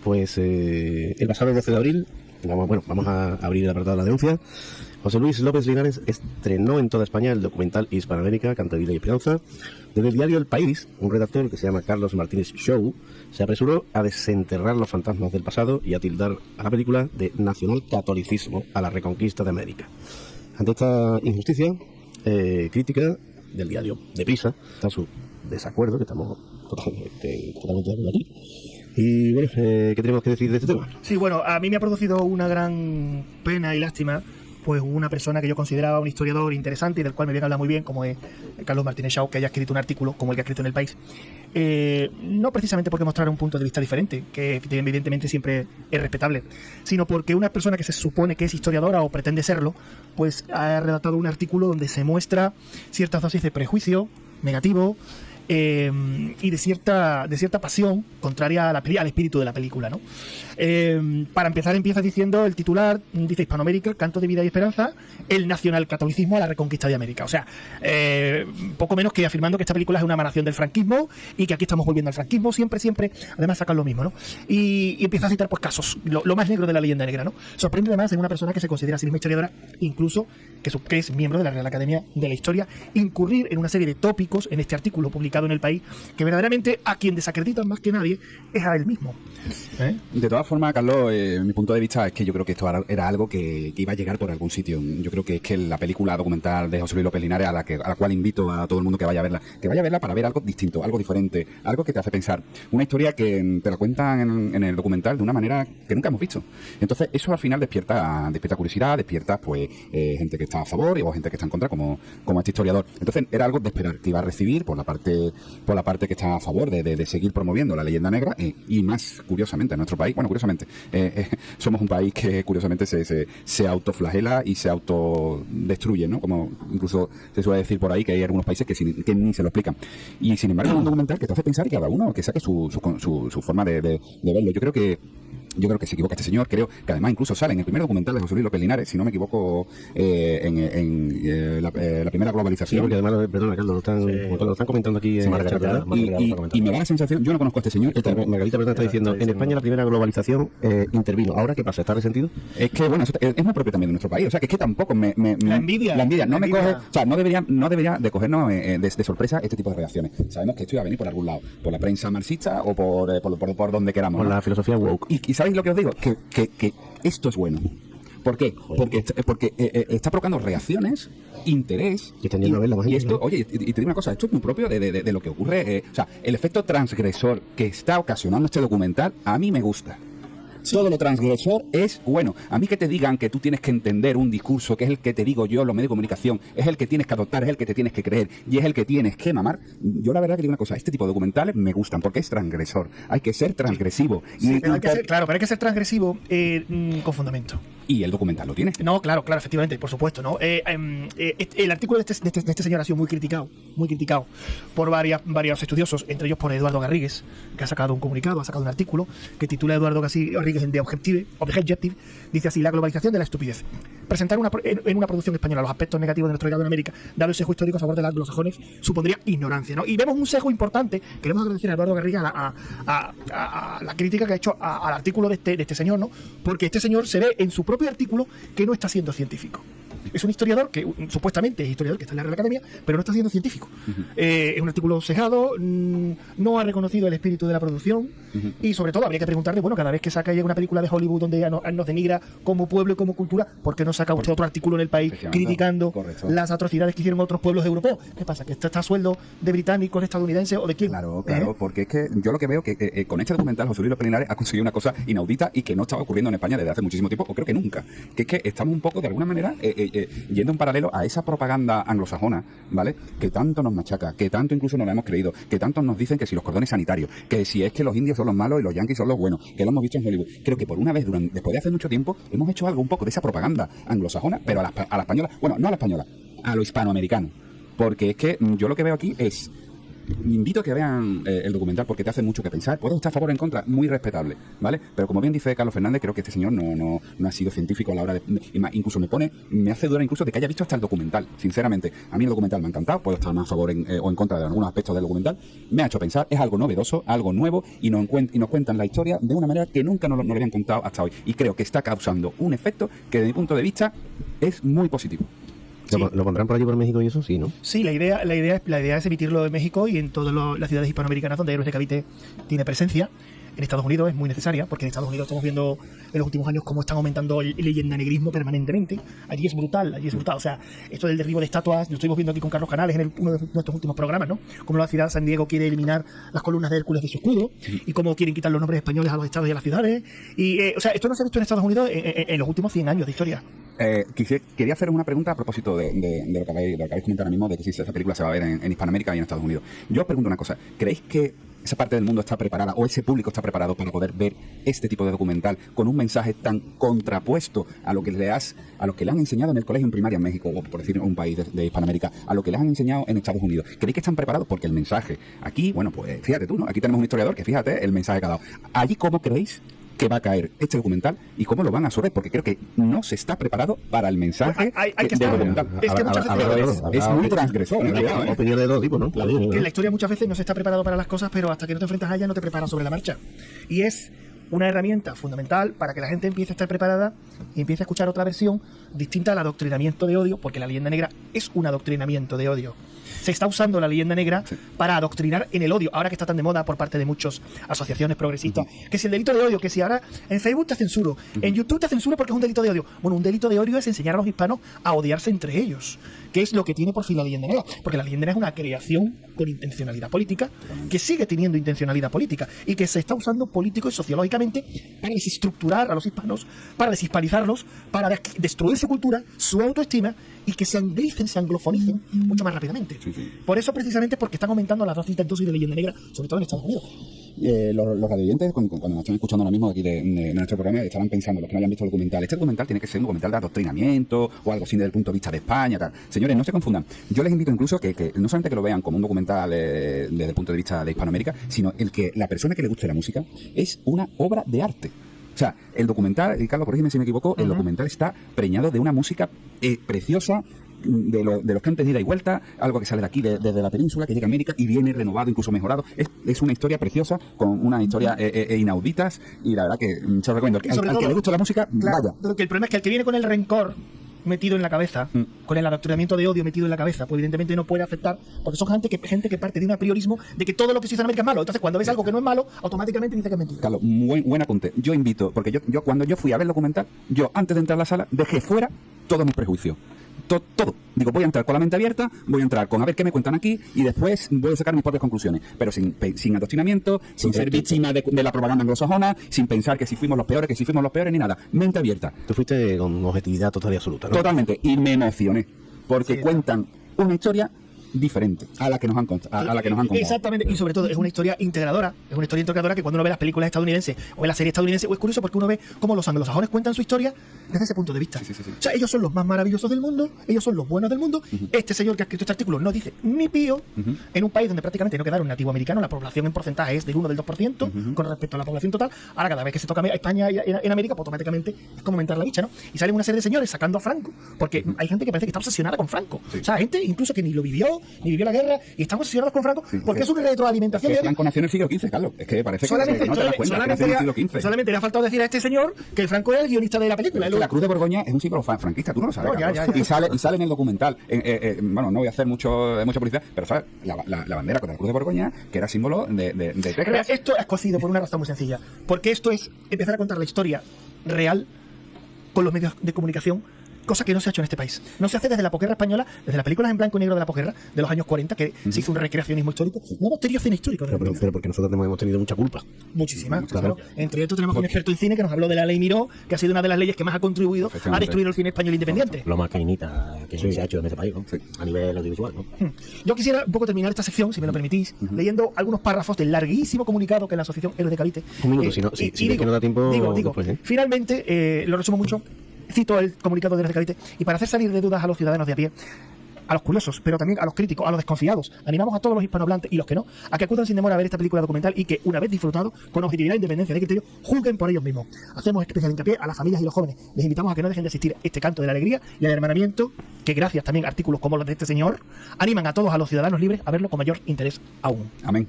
Pues el pasado 12 de abril, vamos a abrir el apartado de la denuncia. José Luis López Linares estrenó en toda España el documental Hispanoamérica, Cantadilla y Esperanza. Desde el diario El País, un redactor que se llama Carlos Martínez Show se apresuró a desenterrar los fantasmas del pasado y a tildar a la película de nacionalcatolicismo a la reconquista de América. Ante esta injusticia crítica del diario Deprisa, está su desacuerdo, que estamos totalmente de acuerdo aquí. Y bueno, ¿qué tenemos que decir de este tema? Sí, bueno, a mí me ha producido una gran pena y lástima, pues una persona que yo consideraba un historiador interesante y del cual me viene a hablar muy bien, como es Carlos Martínez Shaw, que haya escrito un artículo como el que ha escrito en El País. No precisamente porque mostrara un punto de vista diferente, que evidentemente siempre es respetable, sino porque una persona que se supone que es historiadora o pretende serlo, pues ha redactado un artículo donde se muestra ciertas dosis de prejuicio negativo, y de cierta pasión contraria al espíritu de la película, ¿no? Para empezar, empieza diciendo el titular, dice Hispanoamérica, canto de vida y esperanza, el nacionalcatolicismo a la reconquista de América. O sea, poco menos que afirmando que esta película es una emanación del franquismo y que aquí estamos volviendo al franquismo, siempre, además sacan lo mismo, ¿no? Y empieza a citar pues casos, lo más negro de la leyenda negra, ¿no? Sorprende además en una persona que se considera a sí misma historiadora, incluso que es miembro de la Real Academia de la Historia, incurrir en una serie de tópicos en este artículo publicado en El País, que verdaderamente a quien desacreditan más que nadie es a él mismo. De todas formas, Carlos, mi punto de vista es que yo creo que esto era algo que iba a llegar por algún sitio. Yo creo que es que la película documental de José Luis López Linares, a la cual invito a todo el mundo que vaya a verla para ver algo distinto, algo diferente, algo que te hace pensar. Una historia que te la cuentan en el documental de una manera que nunca hemos visto. Entonces, eso al final despierta curiosidad, despierta pues gente que está a favor o gente que está en contra, como este historiador. Entonces, era algo de esperar que iba a recibir por la parte que está a favor de seguir promoviendo la leyenda negra, y más curiosamente en nuestro país, somos un país que curiosamente se autoflagela y se autodestruye, ¿no? Como incluso se suele decir por ahí que hay algunos países que ni se lo explican. Y sin embargo es un documental que te hace pensar y cada uno que saque su forma de verlo. Yo creo que se equivoca este señor. Creo que además incluso sale en el primer documental de José Luis López Linares, si no me equivoco, en la primera globalización. Sí, porque además, perdona, Carlos, lo están comentando aquí en Margarita. Y me da la sensación, yo no conozco a este señor. Margarita está diciendo, en España la primera globalización intervino. ¿Ahora qué pasa? ¿Está resentido? Es que, bueno, es muy propio también de nuestro país. O sea, que es que tampoco la envidia no me coge. O sea, no debería de cogernos de sorpresa este tipo de reacciones. Sabemos que esto iba a venir por algún lado, por la prensa marxista o por donde queramos. Por la filosofía woke. Y ¿sabéis lo que os digo? Que esto es bueno. ¿Por qué? Porque está provocando reacciones, interés. Y esto, oye, y te digo una cosa, esto es muy propio de lo que ocurre. O sea, el efecto transgresor que está ocasionando este documental, a mí me gusta. Sí. Todo lo transgresor es bueno. A mí que te digan que tú tienes que entender un discurso, que es el que te digo yo, los medios de comunicación, es el que tienes que adoptar, es el que te tienes que creer y es el que tienes que mamar. Yo la verdad que digo una cosa, este tipo de documentales me gustan porque es transgresor. Hay que ser transgresivo. Sí, pero hay que ser transgresivo con fundamento. Y el documental lo tiene. No, claro, efectivamente, por supuesto, ¿no? El artículo de este señor ha sido muy criticado por varios estudiosos, entre ellos por Eduardo Garrigues, que ha sacado un comunicado, ha sacado un artículo que titula Eduardo Garrigues de Objective, dice así: la globalización de la estupidez. Presentar en una producción española los aspectos negativos de nuestro legado en América, dado el sesgo histórico a favor de los anglosajones, supondría ignorancia, ¿no? Y vemos un sesgo importante. Queremos agradecer a Eduardo Garrigues a la crítica que ha hecho al artículo de este señor, ¿no? Porque este señor se ve en su propio artículo que no está siendo científico. Es un historiador que supuestamente es historiador, que está en la Real Academia, pero no está siendo científico. Es un artículo sesgado, no ha reconocido el espíritu de la producción, y sobre todo habría que preguntarle, bueno, cada vez que saca una película de Hollywood donde nos denigra como pueblo y como cultura, ¿por qué no saca usted otro artículo en El País criticando las atrocidades que hicieron otros pueblos europeos? ¿Qué pasa? ¿Que está a sueldo de británicos, estadounidenses o de quién? Claro, porque es que yo lo que veo que con este documental José Luis López Linares ha conseguido una cosa inaudita y que no estaba ocurriendo en España desde hace muchísimo tiempo, o creo que nunca, que es que estamos un poco de alguna manera yendo en paralelo a esa propaganda anglosajona, ¿vale? Que tanto nos machaca, que tanto incluso nos la hemos creído, que tanto nos dicen que si los cordones sanitarios, que si es que los indios son los malos y los yanquis son los buenos, que lo hemos visto en Hollywood. Creo que por una vez, después de hace mucho tiempo, hemos hecho algo un poco de esa propaganda anglosajona, pero a la española, bueno, no a la española, a lo hispanoamericano. Porque es que yo lo que veo aquí es invito a que vean el documental porque te hace mucho que pensar. Puedo estar a favor o en contra, muy respetable, ¿vale? Pero como bien dice Carlos Fernández, creo que este señor no ha sido científico a la hora de... Incluso me hace dudar incluso de que haya visto hasta el documental, sinceramente. A mí el documental me ha encantado, puedo estar más a favor o en contra de algunos aspectos del documental. Me ha hecho pensar, es algo novedoso, algo nuevo, y nos cuentan la historia de una manera que nunca nos lo habían contado hasta hoy. Y creo que está causando un efecto que, desde mi punto de vista, es muy positivo. Sí. ¿Lo pondrán por allí por México y eso? Sí, ¿no? Sí, la idea es emitirlo en México y en todas las ciudades hispanoamericanas donde Héroes de Cavite tiene presencia. En Estados Unidos es muy necesaria, porque en Estados Unidos estamos viendo en los últimos años cómo están aumentando el leyendanegrismo permanentemente. Allí es brutal. O sea, esto del derribo de estatuas, lo estuvimos viendo aquí con Carlos Canales en uno de nuestros últimos programas, ¿no? Cómo la ciudad de San Diego quiere eliminar las columnas de Hércules de su escudo, y cómo quieren quitar los nombres españoles a los estados y a las ciudades. O sea, esto no se ha visto en Estados Unidos en los últimos 100 años de historia. Quería hacer una pregunta a propósito de lo que habéis comentado ahora mismo, de que si esa película se va a ver en Hispanoamérica y en Estados Unidos. Yo os pregunto una cosa, ¿creéis que esa parte del mundo está preparada, o ese público está preparado para poder ver este tipo de documental con un mensaje tan contrapuesto a lo que le han enseñado en el colegio en primaria en México, o por decir un país de Hispanoamérica, a lo que les han enseñado en Estados Unidos? ¿Creéis que están preparados? Porque el mensaje aquí, bueno, pues fíjate tú, ¿no? Aquí tenemos un historiador que fíjate el mensaje que ha dado. ¿Allí cómo creéis que va a caer este documental y cómo lo van a absorber? Porque creo que no se está preparado para el mensaje del documental. Es que muchas veces es muy transgresor. Opinión de todo tipo, ¿no? Claro, que en la historia muchas veces no se está preparado para las cosas, pero hasta que no te enfrentas a ellas no te preparas sobre la marcha. Y es una herramienta fundamental para que la gente empiece a estar preparada y empiece a escuchar otra versión distinta al adoctrinamiento de odio, porque la leyenda negra es un adoctrinamiento de odio. Se está usando la leyenda negra para adoctrinar en el odio, ahora que está tan de moda por parte de muchas asociaciones progresistas. Que si el delito de odio, que si ahora en Facebook te censuro, en YouTube te censuro porque es un delito de odio. Bueno, un delito de odio es enseñar a los hispanos a odiarse entre ellos, que es lo que tiene por fin la leyenda negra, porque la leyenda negra es una creación con intencionalidad política, que sigue teniendo intencionalidad política y que se está usando político y sociológicamente para desestructurar a los hispanos, para deshispanizarlos, para destruir su cultura, su autoestima, y que se anglicen, se anglofonicen mucho más rápidamente. Por eso, precisamente, porque están aumentando las dosis de leyenda negra, sobre todo en Estados Unidos. Los radioyentes, cuando nos están escuchando ahora mismo aquí de nuestro programa, estarán pensando, los que no hayan visto el documental, este documental tiene que ser un documental de adoctrinamiento o algo así desde el punto de vista de España, tal. Señores, no se confundan. Yo les invito incluso que no solamente que lo vean como un documental desde el punto de vista de Hispanoamérica, sino el que la persona que le guste la música es una obra de arte. O sea, el documental, y Carlos, corrígeme si me equivoco, el documental está preñado de una música preciosa, de los cantes de ida y vuelta, algo que sale de aquí, desde la península, que llega a América y viene renovado, incluso mejorado. Es una historia preciosa, con una historia inauditas, y la verdad que se os recomiendo. Al que le guste la música, claro, vaya. Pero que el problema es que el que viene con el rencor metido en la cabeza, con el adoctrinamiento de odio metido en la cabeza, pues evidentemente no puede aceptar, porque son gente que parte de un apriorismo de que todo lo que se hizo en América es malo. Entonces, cuando ves algo que no es malo, automáticamente dice que es mentira. Carlos, buen apunte. Yo invito, porque yo cuando yo fui a ver el documental, yo antes de entrar a la sala dejé fuera todos mis prejuicios. Todo. Digo, voy a entrar con la mente abierta, voy a entrar con a ver qué me cuentan aquí y después voy a sacar mis propias conclusiones. Pero sin adoctrinamiento, sin ser víctima de la propaganda anglosajona, sin pensar que si fuimos los peores, ni nada. Mente abierta. Tú fuiste con objetividad total y absoluta, ¿no? Totalmente. Y me emocioné. Porque cuentan una historia diferente a la que nos han contado. Exactamente, y sobre todo es una historia integradora. Es una historia integradora que cuando uno ve las películas estadounidenses o ve la serie estadounidense, es curioso porque uno ve cómo los anglosajones cuentan su historia desde ese punto de vista. Sí. O sea, ellos son los más maravillosos del mundo, ellos son los buenos del mundo. Este señor que ha escrito este artículo no dice ni pío, en un país donde prácticamente no quedaron nativo americano, la población en porcentaje es del 1 del 2% con respecto a la población total. Ahora cada vez que se toca a España y en América, pues automáticamente es como aumentar la bicha, ¿no? Y salen una serie de señores sacando a Franco, porque hay gente que parece que está obsesionada con Franco. O sea, gente incluso que ni lo vivió, ni vivió la guerra, y estamos obsesionados con Franco porque es una retroalimentación de Franco nació en el siglo XV, Carlos. Es que parece solamente, que no te das cuenta, que nació en el siglo XV. Solamente le ha faltado decir a este señor que el Franco era el guionista de la película. La Cruz de Borgoña es un símbolo franquista, tú no lo sabes. No, ya. Y sale en el documental. Bueno, no voy a hacer mucha publicidad, pero ¿sabes? La bandera con la Cruz de Borgoña, que era símbolo de Texas. Esto es cocido por una razón muy sencilla. Porque esto es empezar a contar la historia real con los medios de comunicación, cosa que no se ha hecho en este país. No se hace desde la posguerra española, desde las películas en blanco y negro de la posguerra, de los años 40, que se hizo un recreacionismo histórico. No hemos tenido cine histórico. Pero porque nosotros hemos tenido mucha culpa. Muchísima. Claro. Entre otros tenemos un experto en cine que nos habló de la ley Miró, que ha sido una de las leyes que más ha contribuido a destruir el cine español independiente. Lo más cañita que se ha hecho en este país, ¿no? A nivel audiovisual, ¿no? Yo quisiera un poco terminar esta sección, si me lo permitís, leyendo algunos párrafos del larguísimo comunicado que la Asociación Héroes de Cavite. Un minuto, si ves que no da tiempo. Digo, después, finalmente, lo resumo mucho. Cito el comunicado de Héroes de Cavite, y para hacer salir de dudas a los ciudadanos de a pie, a los curiosos, pero también a los críticos, a los desconfiados. Animamos a todos los hispanohablantes y los que no, a que acudan sin demora a ver esta película documental y que, una vez disfrutado, con objetividad, independencia de criterio, juzguen por ellos mismos. Hacemos especial hincapié a las familias y los jóvenes. Les invitamos a que no dejen de asistir a este canto de la alegría y al hermanamiento, que gracias también a artículos como los de este señor, animan a todos a los ciudadanos libres a verlo con mayor interés aún. Amén.